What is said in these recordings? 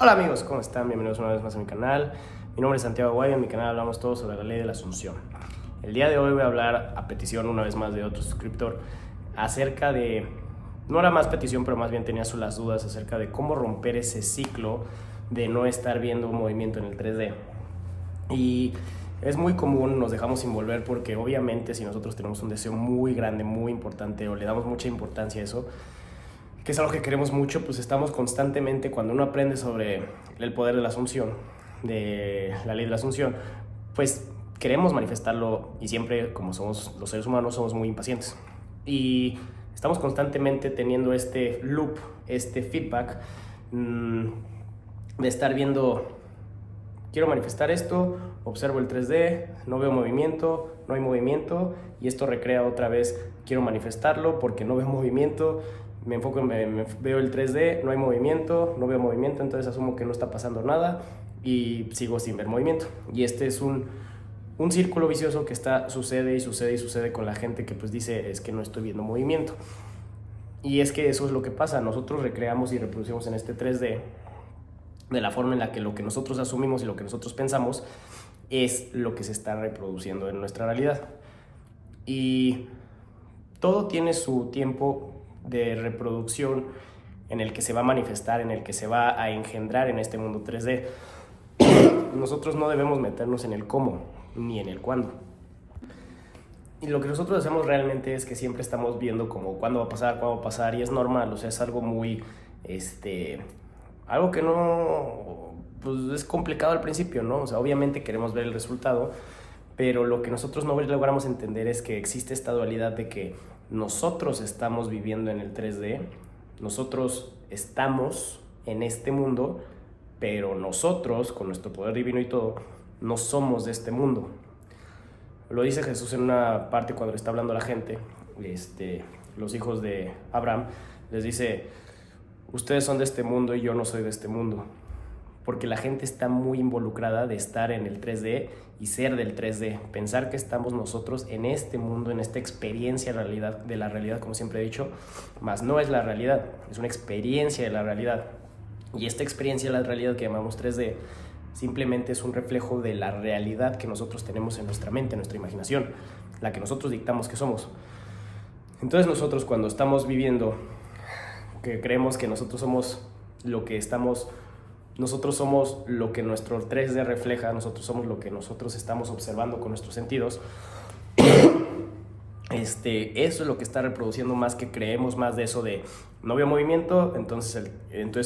Hola amigos, ¿cómo están? Bienvenidos una vez más a mi canal. Mi nombre es Santiago Guayo, en mi canal hablamos todo sobre la ley de la Asunción. El día de hoy voy a hablar, a petición una vez más de otro suscriptor, acerca de, no era más petición, pero más bien tenía las dudas acerca de cómo romper ese ciclo de no estar viendo un movimiento en el 3D. Y es muy común, nos dejamos envolver porque obviamente si nosotros tenemos un deseo muy grande, muy importante o le damos mucha importancia a eso, que es algo que queremos mucho, pues estamos constantemente, cuando uno aprende sobre el poder de la Asunción, de la ley de la Asunción, pues queremos manifestarlo y siempre, como somos los seres humanos, somos muy impacientes. Y estamos constantemente teniendo este loop, este feedback de estar viendo, quiero manifestar esto, observo el 3D, no veo movimiento, no hay movimiento, y esto recrea otra vez, quiero manifestarlo porque no veo movimiento, me enfoco, veo el 3D, no hay movimiento, no veo movimiento, entonces asumo que no está pasando nada y sigo sin ver movimiento. Y este es un círculo vicioso que sucede y sucede y sucede con la gente que pues dice es que no estoy viendo movimiento. Y es que eso es lo que pasa, nosotros recreamos y reproducimos en este 3D de la forma en la que lo que nosotros asumimos y lo que nosotros pensamos es lo que se está reproduciendo en nuestra realidad. Y todo tiene su tiempo de reproducción en el que se va a manifestar, en el que se va a engendrar en este mundo 3D. Nosotros no debemos meternos en el cómo ni en el cuándo. Y lo que nosotros hacemos realmente es que siempre estamos viendo como cuándo va a pasar, cuándo va a pasar, y es normal, o sea, es algo muy, algo que no, pues es complicado al principio, ¿no? O sea, obviamente queremos ver el resultado, pero lo que nosotros no logramos entender es que existe esta dualidad de que nosotros estamos viviendo en el 3D, nosotros estamos en este mundo, pero nosotros, con nuestro poder divino y todo, no somos de este mundo. Lo dice Jesús en una parte cuando le está hablando a la gente, los hijos de Abraham, les dice, ustedes son de este mundo y yo no soy de este mundo. Porque la gente está muy involucrada de estar en el 3D y ser del 3D. Pensar que estamos nosotros en este mundo, en esta experiencia de la realidad, como siempre he dicho, más no es la realidad, es una experiencia de la realidad. Y esta experiencia de la realidad que llamamos 3D simplemente es un reflejo de la realidad que nosotros tenemos en nuestra mente, en nuestra imaginación, la que nosotros dictamos que somos. Entonces nosotros cuando estamos viviendo, que creemos que nosotros somos lo que estamos, nosotros somos lo que nuestro 3D refleja, nosotros somos lo que nosotros estamos observando con nuestros sentidos, eso es lo que está reproduciendo más que creemos más de eso de no veo movimiento, entonces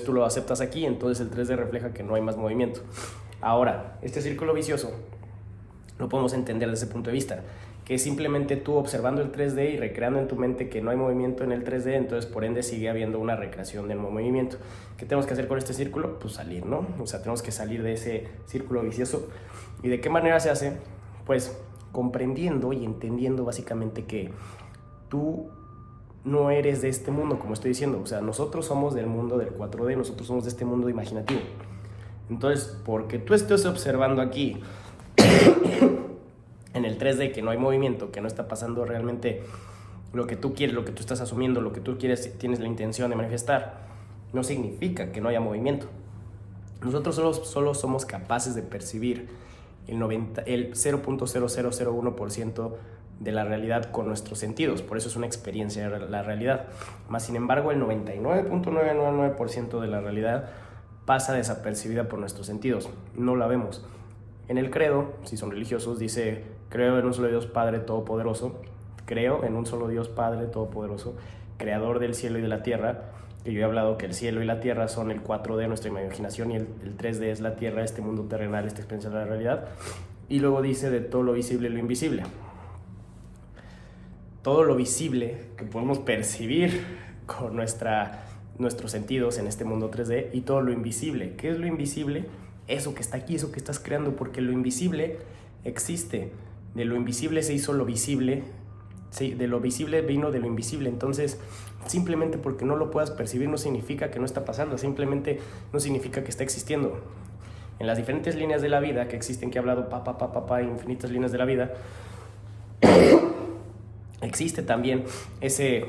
tú lo aceptas aquí, entonces el 3D refleja que no hay más movimiento. Ahora, este círculo vicioso lo podemos entender desde ese punto de vista, que es simplemente tú observando el 3D y recreando en tu mente que no hay movimiento en el 3D, entonces por ende sigue habiendo una recreación del movimiento. ¿Qué tenemos que hacer con este círculo? Pues salir, ¿no? O sea, tenemos que salir de ese círculo vicioso. ¿Y de qué manera se hace? Pues comprendiendo y entendiendo básicamente que tú no eres de este mundo, como estoy diciendo. O sea, nosotros somos del mundo del 4D, nosotros somos de este mundo imaginativo. Entonces, porque tú estés observando aquí en el 3D que no hay movimiento, que no está pasando realmente lo que tú quieres, lo que tú estás asumiendo, lo que tú quieres, tienes la intención de manifestar, no significa que no haya movimiento. Nosotros solo somos capaces de percibir el 0.0001% de la realidad con nuestros sentidos, por eso es una experiencia de la realidad. Más sin embargo, el 99.999% de la realidad pasa desapercibida por nuestros sentidos, no la vemos. En el credo, si son religiosos, dice, creo en un solo Dios Padre Todopoderoso, creo en un solo Dios Padre Todopoderoso, creador del cielo y de la tierra, que yo he hablado que el cielo y la tierra son el 4D, nuestra imaginación, y el 3D es la tierra, este mundo terrenal, esta experiencia de la realidad. Y luego dice de todo lo visible y lo invisible. Todo lo visible que podemos percibir con nuestros sentidos en este mundo 3D, y todo lo invisible. ¿Qué es lo invisible? Eso que está aquí, eso que estás creando, porque lo invisible existe. De lo invisible se hizo lo visible. Sí, de lo visible vino de lo invisible. Entonces, simplemente porque no lo puedas percibir no significa que no está pasando, simplemente no significa que está existiendo. En las diferentes líneas de la vida que existen, que he hablado infinitas líneas de la vida, existe también ese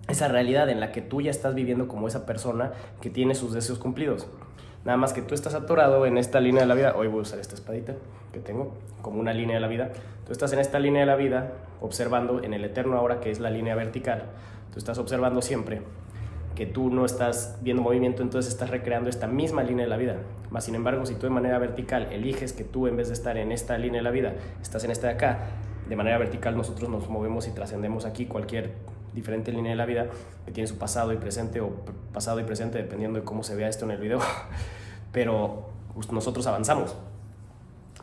esa realidad en la que tú ya estás viviendo como esa persona que tiene sus deseos cumplidos. Nada más que tú estás atorado en esta línea de la vida. Hoy voy a usar esta espadita que tengo como una línea de la vida. Tú estás en esta línea de la vida observando en el eterno ahora, que es la línea vertical. Tú estás observando siempre que tú no estás viendo movimiento, entonces estás recreando esta misma línea de la vida. Más sin embargo, si tú de manera vertical eliges que tú, en vez de estar en esta línea de la vida, estás en esta de acá, de manera vertical nosotros nos movemos y trascendemos aquí cualquier diferente línea de la vida que tiene su pasado y presente, o pasado y presente dependiendo de cómo se vea esto en el video. Pero pues, nosotros avanzamos.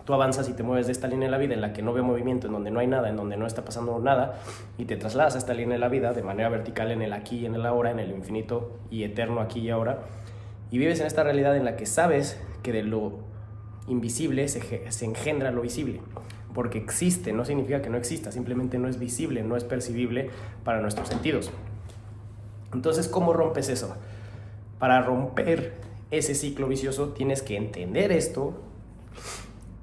Tú avanzas y te mueves de esta línea de la vida en la que no veo movimiento, en donde no hay nada, en donde no está pasando nada, y te trasladas a esta línea de la vida de manera vertical en el aquí y en el ahora, en el infinito y eterno aquí y ahora, y vives en esta realidad en la que sabes que de lo invisible se engendra lo visible, porque existe, no significa que no exista, simplemente no es visible, no es percibible para nuestros sentidos. Entonces, ¿cómo rompes eso? Para romper ese ciclo vicioso tienes que entender esto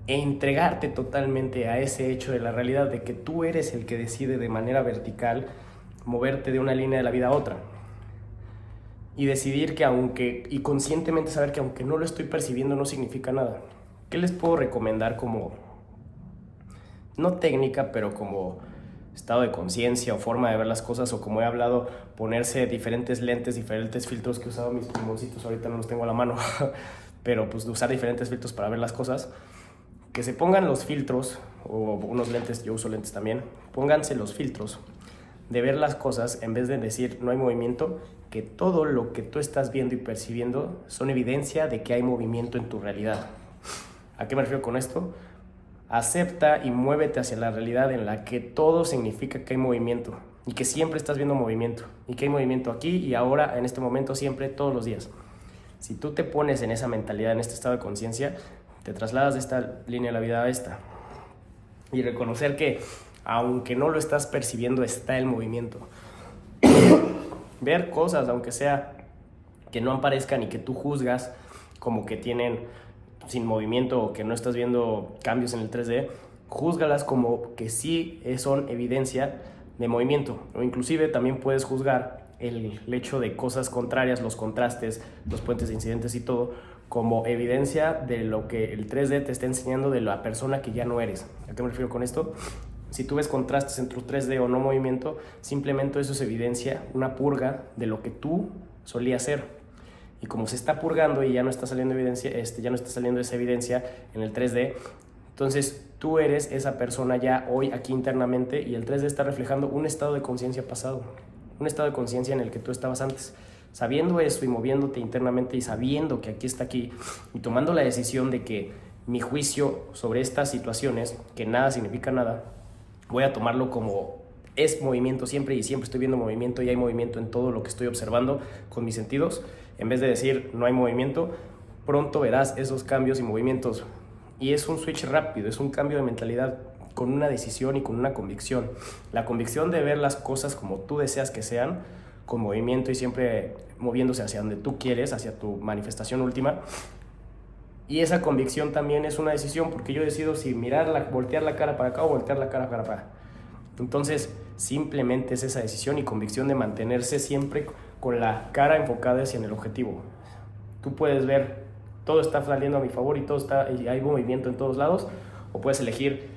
e entregarte totalmente a ese hecho de la realidad de que tú eres el que decide de manera vertical moverte de una línea de la vida a otra. Y decidir que y conscientemente saber que aunque no lo estoy percibiendo no significa nada. ¿Qué les puedo recomendar como, no técnica, pero como estado de conciencia o forma de ver las cosas, o como he hablado, ponerse diferentes lentes, diferentes filtros que he usado mis pulmoncitos, ahorita no los tengo a la mano, pero pues de usar diferentes filtros para ver las cosas? Que se pongan los filtros, o unos lentes, yo uso lentes también, pónganse los filtros de ver las cosas, en vez de decir no hay movimiento, que todo lo que tú estás viendo y percibiendo son evidencia de que hay movimiento en tu realidad. ¿A qué me refiero con esto? Acepta y muévete hacia la realidad en la que todo significa que hay movimiento, y que siempre estás viendo movimiento, y que hay movimiento aquí y ahora, en este momento, siempre, todos los días. Si tú te pones en esa mentalidad, en este estado de conciencia, te trasladas de esta línea de la vida a esta, y reconocer que aunque no lo estás percibiendo, está el movimiento. Ver cosas, aunque sea que no aparezcan y que tú juzgas como que tienen sin movimiento, o que no estás viendo cambios en el 3D, júzgalas como que sí son evidencia de movimiento. O inclusive también puedes juzgar el hecho de cosas contrarias, los contrastes, los puentes de incidentes y todo, como evidencia de lo que el 3D te está enseñando de la persona que ya no eres. ¿A qué me refiero con esto? Si tú ves contrastes entre 3D o no movimiento, simplemente eso es evidencia, una purga de lo que tú solías ser. Y como se está purgando y ya no está saliendo evidencia, ya no está saliendo esa evidencia en el 3D, entonces tú eres esa persona ya hoy aquí internamente, y el 3D está reflejando un estado de conciencia pasado, un estado de conciencia en el que tú estabas antes. Sabiendo eso y moviéndote internamente y sabiendo que aquí está aquí, y tomando la decisión de que mi juicio sobre estas situaciones, que nada significa nada, voy a tomarlo como es movimiento siempre, y siempre estoy viendo movimiento y hay movimiento en todo lo que estoy observando con mis sentidos, en vez de decir no hay movimiento, pronto verás esos cambios y movimientos. Y es un switch rápido, es un cambio de mentalidad con una decisión y con una convicción. La convicción de ver las cosas como tú deseas que sean, con movimiento y siempre moviéndose hacia donde tú quieres, hacia tu manifestación última. Y esa convicción también es una decisión, porque yo decido si voltear la cara para acá o voltear la cara para acá. Entonces, simplemente es esa decisión y convicción de mantenerse siempre con la cara enfocada hacia el objetivo. Tú puedes ver, todo está saliendo a mi favor y hay movimiento en todos lados, o puedes elegir,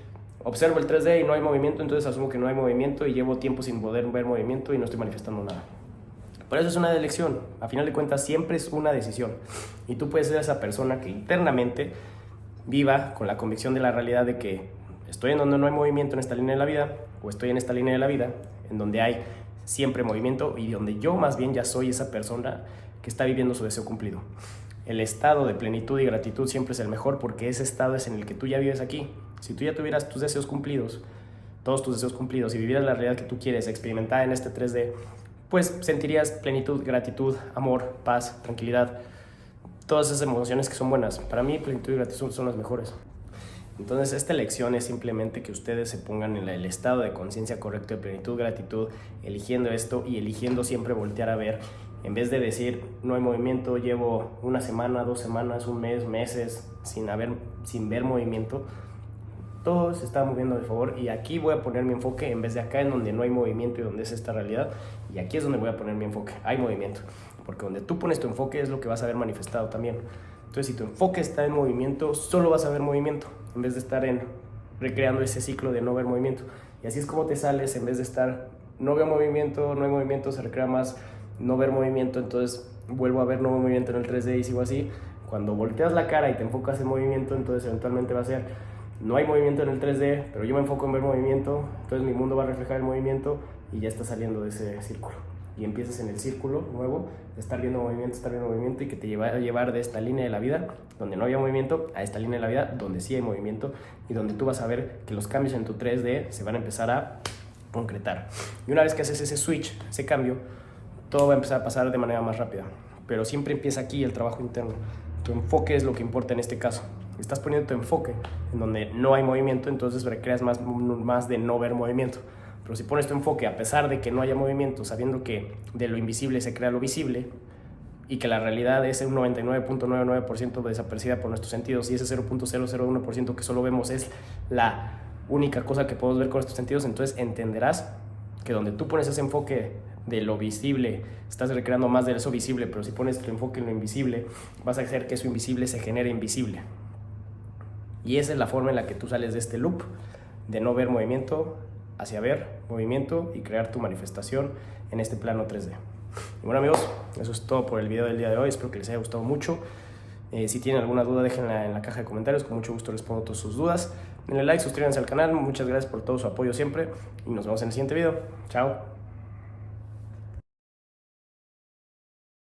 observo el 3D y no hay movimiento, entonces asumo que no hay movimiento y llevo tiempo sin poder ver movimiento y no estoy manifestando nada. Por eso es una elección. A final de cuentas, siempre es una decisión. Y tú puedes ser esa persona que internamente viva con la convicción de la realidad de que estoy en donde no hay movimiento en esta línea de la vida, o estoy en esta línea de la vida en donde hay siempre movimiento, y donde yo más bien ya soy esa persona que está viviendo su deseo cumplido. El estado de plenitud y gratitud siempre es el mejor, porque ese estado es en el que tú ya vives aquí. Si tú ya tuvieras tus deseos cumplidos, todos tus deseos cumplidos, y vivieras la realidad que tú quieres experimentar en este 3D, pues sentirías plenitud, gratitud, amor, paz, tranquilidad, todas esas emociones que son buenas. Para mí, plenitud y gratitud son las mejores. Entonces, esta lección es simplemente que ustedes se pongan en el estado de conciencia correcto de plenitud, gratitud, eligiendo esto y eligiendo siempre voltear a ver, en vez de decir no hay movimiento, llevo una semana, 2 semanas, un mes, meses sin ver movimiento. todo se está moviendo a mi favor y aquí voy a poner mi enfoque en vez de acá en donde no hay movimiento y donde es esta realidad, y aquí es donde voy a poner mi enfoque, hay movimiento, porque donde tú pones tu enfoque es lo que vas a ver manifestado también. Entonces si tu enfoque está en movimiento, solo vas a ver movimiento en vez de estar recreando ese ciclo de no ver movimiento, y así es como te sales en vez de estar no veo movimiento, no hay movimiento, se recrea más no ver movimiento, entonces vuelvo a ver nuevo movimiento en el 3D y sigo así. Cuando volteas la cara y te enfocas en movimiento, entonces eventualmente va a ser no hay movimiento en el 3D, pero yo me enfoco en ver movimiento, entonces mi mundo va a reflejar el movimiento y ya está saliendo de ese círculo. Y empiezas en el círculo nuevo de estar viendo movimiento y que te va a llevar de esta línea de la vida donde no había movimiento a esta línea de la vida donde sí hay movimiento y donde tú vas a ver que los cambios en tu 3D se van a empezar a concretar. Y una vez que haces ese switch, ese cambio, todo va a empezar a pasar de manera más rápida. Pero siempre empieza aquí el trabajo interno. Tu enfoque es lo que importa en este caso. Estás poniendo tu enfoque en donde no hay movimiento, entonces recreas más de no ver movimiento. Pero si pones tu enfoque a pesar de que no haya movimiento, sabiendo que de lo invisible se crea lo visible y que la realidad es un 99.99% desaparecida por nuestros sentidos y ese 0.001% que solo vemos es la única cosa que podemos ver con nuestros sentidos, entonces entenderás que donde tú pones ese enfoque de lo visible, estás recreando más de eso visible, pero si pones tu enfoque en lo invisible, vas a hacer que eso invisible se genere invisible. Y esa es la forma en la que tú sales de este loop de no ver movimiento hacia ver movimiento y crear tu manifestación en este plano 3D. Y bueno amigos, eso es todo por el video del día de hoy, espero que les haya gustado mucho. Si tienen alguna duda déjenla en la caja de comentarios, con mucho gusto respondo todas sus dudas. Denle like, suscríbanse al canal, muchas gracias por todo su apoyo siempre y nos vemos en el siguiente video. Chao.